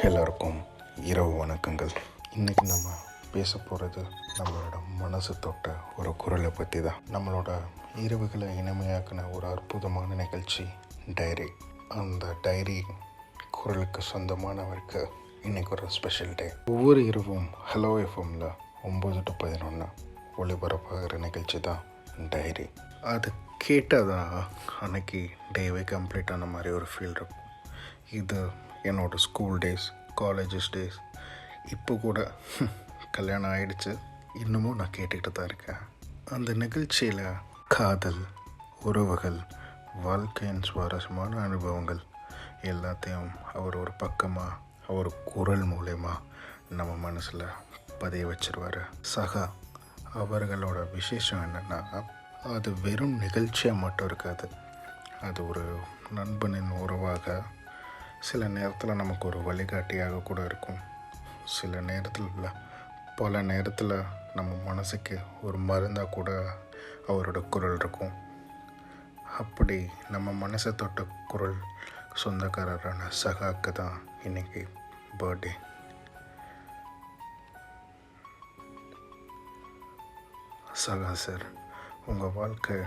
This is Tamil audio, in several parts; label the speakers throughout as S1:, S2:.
S1: எல்லாருக்கும் இரவு வணக்கங்கள். இன்றைக்கி நம்ம பேச போகிறது நம்மளோட மனசு தொட்ட ஒரு குரலை பற்றி தான். நம்மளோட இரவுகளை இனிமையாக்கின ஒரு அற்புதமான நிகழ்ச்சி டைரி. அந்த டைரி குரலுக்கு சொந்தமானவருக்கு இன்றைக்கி ஒரு ஸ்பெஷல் டே. ஒவ்வொரு இரவும் ஹலோ எஃப்எம்மில் 9 to 11 ஒளிபரப்பாகிற நிகழ்ச்சி தான் டைரி. அது கேட்டால் தான் அன்னைக்கு டேவே கம்ப்ளீட் ஆன மாதிரி ஒரு ஃபீல் இருக்கும். இது என்னோடய ஸ்கூல் டேஸ், காலேஜஸ் டேஸ், இப்போ கூட கல்யாணம் ஆகிடுச்சு, இன்னமும் நான் கேட்டுக்கிட்டு தான் இருக்கேன். அந்த நிகழ்ச்சியில் காதல், உறவுகள், வாழ்க்கையின் சுவாரஸ்யமான அனுபவங்கள் எல்லாத்தையும் அவர் ஒரு பக்கமாக அவர் குரல் மூலயமா நம்ம மனசில் பதிய வச்சிருவார். அவர்களோட விசேஷம் என்னென்னா, அது வெறும் நிகழ்ச்சியாக மட்டும் இருக்காது. அது ஒரு நண்பனின் உறவாக, சில நேரத்தில் நமக்கு ஒரு வழிகாட்டியாக கூட இருக்கும். சில நேரத்தில் இல்லை, பல நேரத்தில் நம்ம மனசுக்கு ஒரு மருந்தாக கூட அவரோட குரல் இருக்கும். அப்படி நம்ம மனசை தொட்ட குரல் சொந்தக்காரரான சகாக்கு தான் இன்றைக்கி பர்த்டே. சகா சார், உங்கள் வாழ்க்கை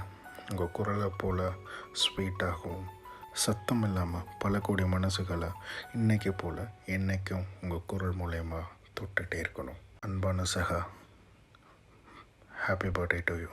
S1: உங்கள் குரலை போல் ஸ்வீட்டாகவும் சத்தம் இல்லாமல் பல கோடி மனசுகளை இன்றைக்கி போல் என்றைக்கும் உங்கள் குரல் மூலயமா தொட்டுகிட்டே இருக்கணும். அன்பான சகா, ஹாப்பி பர்த்டே டு யூ.